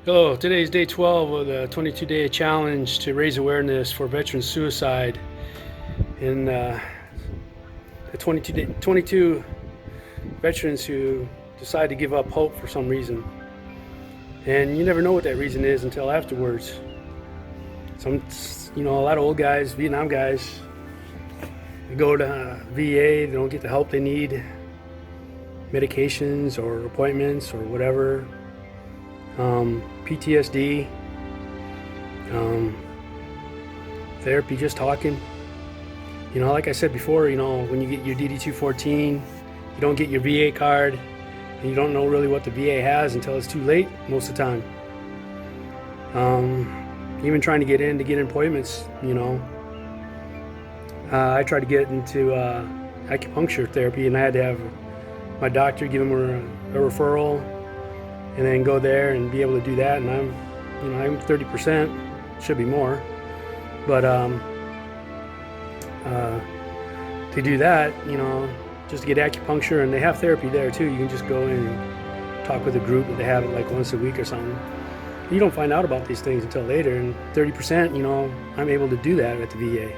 Hello, today is day 12 of the 22-day challenge to raise awareness for veteran suicide. And the 22 veterans who decide to give up hope for some reason. And you never know what that reason is until afterwards. A lot of old guys, Vietnam guys, they go to VA, they don't get the help they need, medications or appointments or whatever. PTSD, therapy, just talking. Like I said before, when you get your DD-214, you don't get your VA card, and you don't know really what the VA has until it's too late most of the time. Even trying to get in appointments, I tried to get into acupuncture therapy, and I had to have my doctor give him a referral, and then go there and be able to do that. And I'm 30%, should be more, but to do that, just to get acupuncture, and they have therapy there too. You can just go in and talk with a group that they have it like once a week or something. You don't find out about these things until later. And 30%, I'm able to do that at the VA.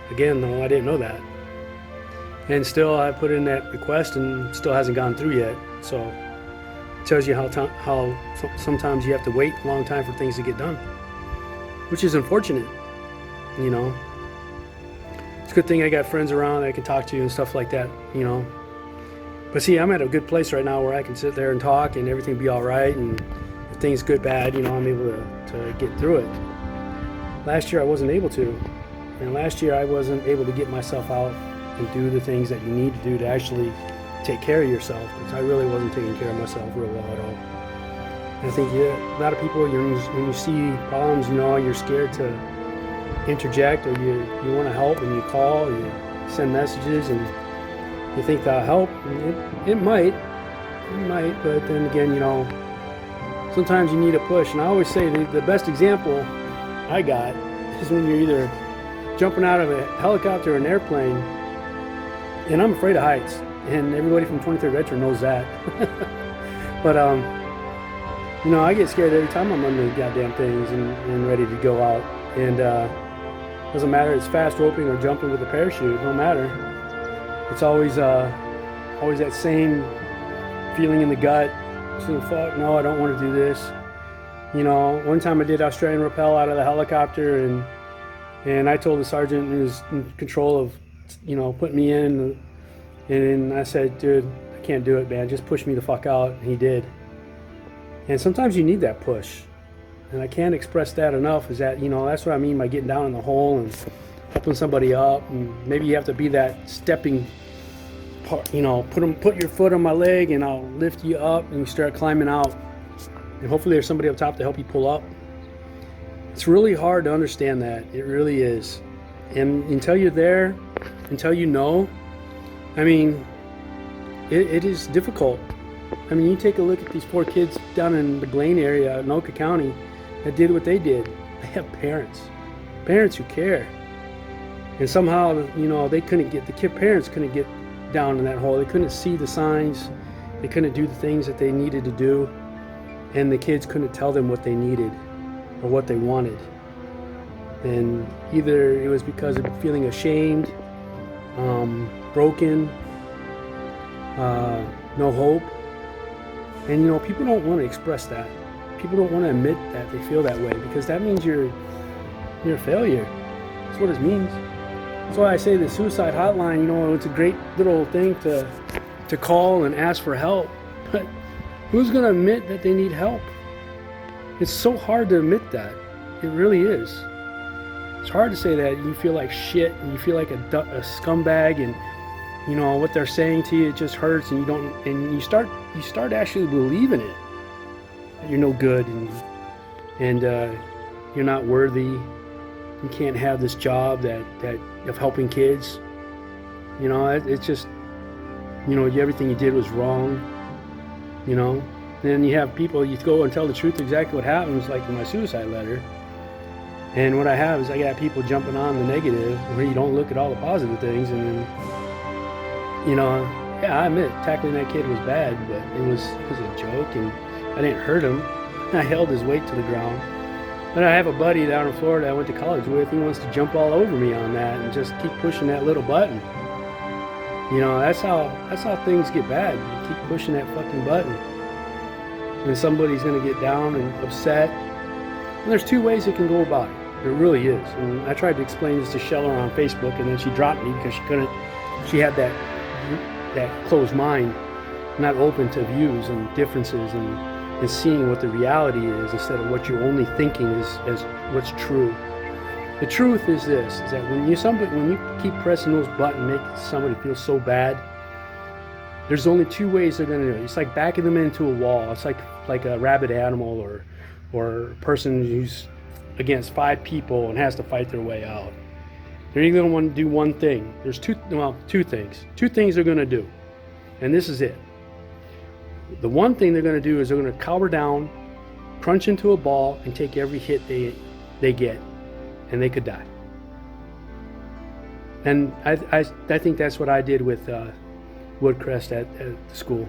Again, though, I didn't know that, and still I put in that request and still hasn't gone through yet. So tells you how sometimes you have to wait a long time for things to get done, which is unfortunate. It's a good thing I got friends around that I can talk to and stuff like that. But see, I'm at a good place right now where I can sit there and talk and everything be all right, and if things good, bad, I'm able to get through it. Last year I wasn't able to, and last year I wasn't able to get myself out and do the things that you need to do to actually take care of yourself, because I really wasn't taking care of myself real well at all. And I think a lot of people, when you see problems, you're scared to interject, or you want to help, and you call, and you send messages, and you think that'll help. And it might, but then again, sometimes you need a push. And I always say the best example I got is when you're either jumping out of a helicopter or an airplane, and I'm afraid of heights. And everybody from 23rd Veteran knows that. But, I get scared every time I'm on the goddamn things and ready to go out. And doesn't matter, it's fast roping or jumping with a parachute, no matter. It's always that same feeling in the gut. So, fuck, no, I don't want to do this. One time I did Australian rappel out of the helicopter, and I told the sergeant who was in control of, putting me in, and I said, dude, I can't do it, man. Just push me the fuck out. And he did. And sometimes you need that push. And I can't express that enough, is that, that's what I mean by getting down in the hole and helping somebody up. And maybe you have to be that stepping part, put your foot on my leg and I'll lift you up, and you start climbing out. And hopefully there's somebody up top to help you pull up. It's really hard to understand that. It really is. And until you're there, until you know, it is difficult. You take a look at these poor kids down in the Blaine area, Anoka County, that did what they did. They have parents who care. And somehow, they couldn't get, parents couldn't get down in that hole. They couldn't see the signs. They couldn't do the things that they needed to do. And the kids couldn't tell them what they needed or what they wanted. And either it was because of feeling ashamed, broken, no hope. And people don't want to express that. People don't want to admit that they feel that way, because that means you're a failure. That's what it means. That's why I say the suicide hotline, it's a great little thing to call and ask for help. But who's going to admit that they need help? It's so hard to admit that. It really is. It's hard to say that you feel like shit and you feel like a scumbag, and what they're saying to you, it just hurts, and you start actually believing it, that you're no good, and you're not worthy. You can't have this job that of helping kids. It's just, everything you did was wrong. Then you have people, you go and tell the truth exactly what happens, like in my suicide letter. And what I have is I got people jumping on the negative, where you don't look at all the positive things. And then, yeah, I admit tackling that kid was bad, but it was a joke, and I didn't hurt him. I held his weight to the ground. But I have a buddy down in Florida I went to college with. He wants to jump all over me on that and just keep pushing that little button. You know, that's how things get bad. You keep pushing that fucking button, and somebody's gonna get down and upset. And there's two ways it can go about it. There really is. And I tried to explain this to Sheller on Facebook, and then she dropped me because she couldn't. She had that closed mind, not open to views and differences and seeing what the reality is instead of what you're only thinking is as what's true. The truth is this: is that when you keep pressing those buttons, make somebody feel so bad, there's only two ways they're going to do it. It's like backing them into a wall. It's like a rabid animal or a person who's against 5 people and has to fight their way out. They're either going to want to do one thing. There's two things. Two things they're going to do, and this is it. The one thing they're going to do is they're going to cower down, crunch into a ball, and take every hit they get, and they could die. And I think that's what I did with Woodcrest at the school.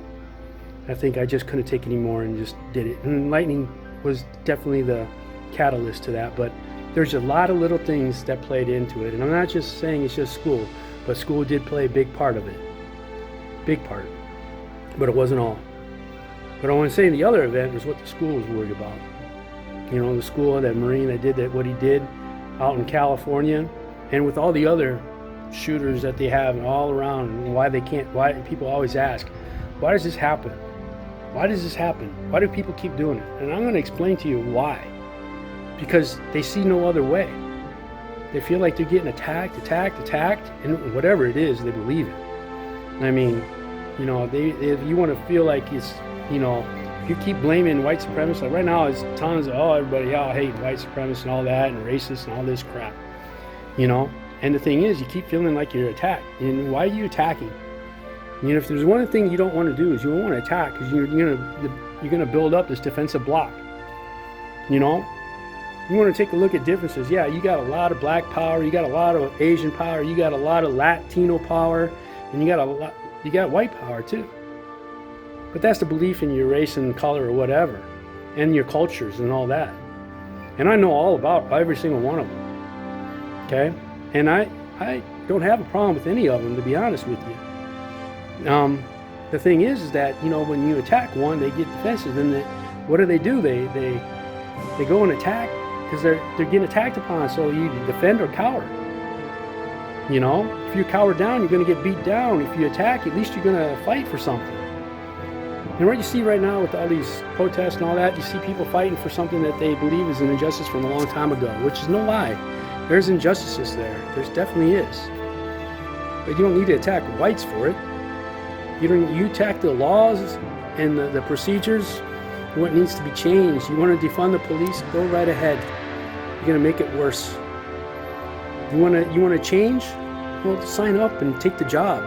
I think I just couldn't take anymore and just did it. And lightning was definitely the catalyst to that, but there's a lot of little things that played into it. And I'm not just saying it's just school, but school did play a big part of it. Big part. But it wasn't all. But I want to say the other event was what the school was worried about. You know, the school, that Marine that did that, what he did out in California, and with all the other shooters that they have all around, and why people always ask, why does this happen? Why does this happen? Why do people keep doing it? And I'm going to explain to you why. Because they see no other way. They feel like they're getting attacked, and whatever it is, they believe it. I mean, you know, if you want to feel like it's, you know, if you keep blaming white supremacists, like right now it's tons of, everybody all hate white supremacists and all that, and racists and all this crap, you know? And the thing is, you keep feeling like you're attacked. And why are you attacking? You know, if there's one thing you don't want to do is you don't want to attack, because you're gonna build up this defensive block. You know, you want to take a look at differences. Yeah, you got a lot of black power, you got a lot of Asian power, you got a lot of Latino power, and you got white power too. But that's the belief in your race and color or whatever, and your cultures and all that. And I know all about every single one of them. Okay, and I don't have a problem with any of them, to be honest with you. The thing is that, you know, when you attack one, they get defensive. Then what do? They go and attack because they're getting attacked upon. So you defend or cower. You know, if you cower down, you're going to get beat down. If you attack, at least you're going to fight for something. And what you see right now with all these protests and all that, you see people fighting for something that they believe is an injustice from a long time ago, which is no lie. There's injustices there. There's definitely is. But you don't need to attack whites for it. You attack the laws and the procedures, what needs to be changed. You want to defund the police, go right ahead. You're going to make it worse. You want to change? Well, sign up and take the job.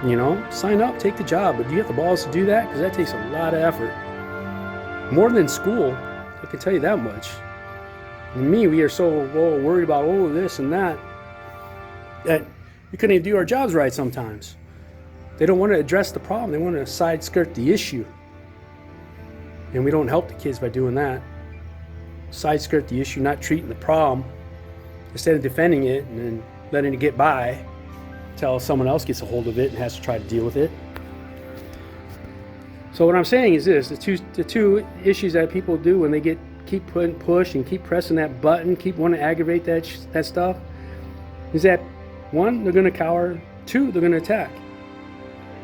You know, sign up, take the job. But do you have the balls to do that? Because that takes a lot of effort. More than school, I can tell you that much. And me, we are so worried about this and that we couldn't even do our jobs right sometimes. They don't want to address the problem. They want to side skirt the issue. And we don't help the kids by doing that. Side skirt the issue, not treating the problem. Instead of defending it and then letting it get by, till someone else gets a hold of it and has to try to deal with it. So what I'm saying is this: the two issues that people do when they keep push and keep pressing that button, keep wanting to aggravate that stuff, is that one, they're going to cower. Two, they're going to attack.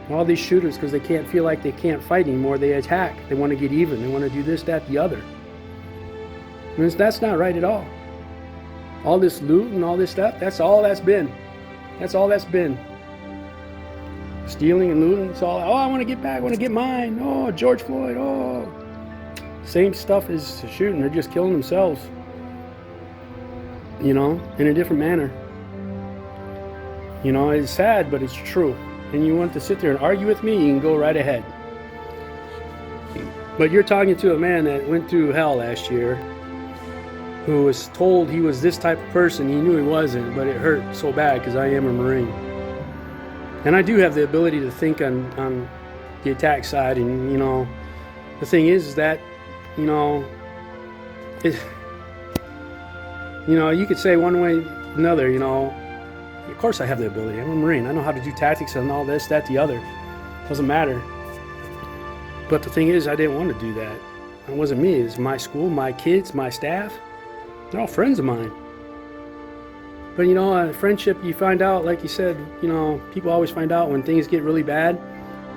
All these shooters, because they can't feel like they can't fight anymore, they attack. They want to get even. They want to do this, that, the other. And that's not right at all. All this loot and all this stuff, that's all that's been. That's all that's been. Stealing and looting, it's all, I want to get back, I want to get mine. Oh, George Floyd, Same stuff as shooting, they're just killing themselves. You know, in a different manner. You know, it's sad, but it's true. And you want to sit there and argue with me, you can go right ahead. But you're talking to a man that went through hell last year, who was told he was this type of person. He knew he wasn't, but it hurt so bad because I am a Marine. And I do have the ability to think on the attack side. And, you know, the thing is that you know, it, you know, you could say one way or another, you know. Of course I have the ability. I'm a Marine. I know how to do tactics and all this, that, the other. Doesn't matter. But the thing is, I didn't want to do that. It wasn't me. It's my school, my kids, my staff. They're all friends of mine. But you know, friendship, you find out, like you said, you know, people always find out when things get really bad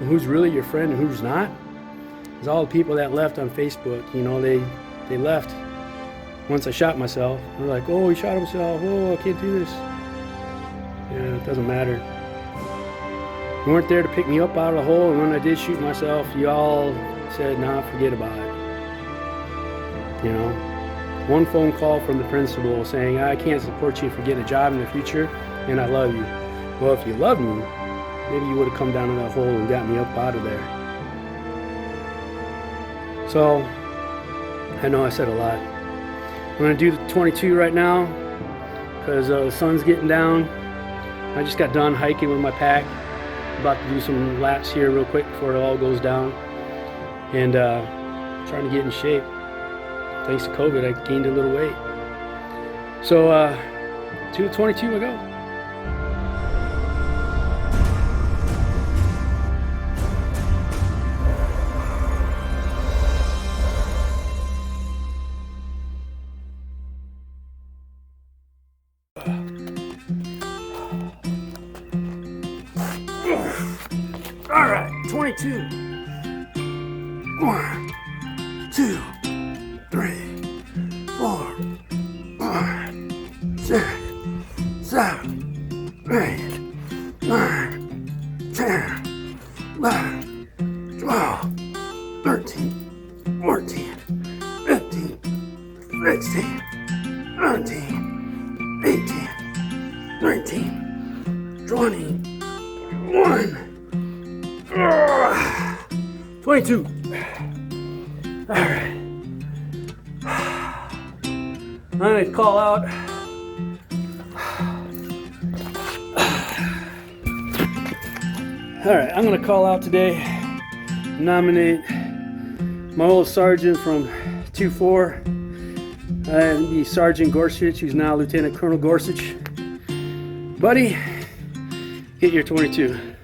and who's really your friend and who's not. There's all the people that left on Facebook, you know, they left once I shot myself. They're like, oh, he shot himself. Oh, I can't do this. Yeah, it doesn't matter. You weren't there to pick me up out of the hole, and when I did shoot myself, you all said, nah, forget about it. You know, one phone call from the principal saying, I can't support you if you get a job in the future, and I love you. Well, if you loved me, maybe you would have come down in that hole and got me up out of there. So, I know I said a lot. I'm going to do the 22 right now because the sun's getting down. I just got done hiking with my pack. About to do some laps here real quick before it all goes down. And trying to get in shape. Thanks to COVID, I gained a little weight. So, to the 22 I go. All right, 22. 1, 2, 3, 4, 5, 6, 7, 8, 9, 10, 11, 12, 13, 14, 15, 16, 17, 18, 19, 20, 21. 22. All right. I'm gonna call out. All right, I'm gonna call out today. Nominate my old sergeant from 2-4, and the Sergeant Gorsuch, who's now Lieutenant Colonel Gorsuch. Buddy, get your 22.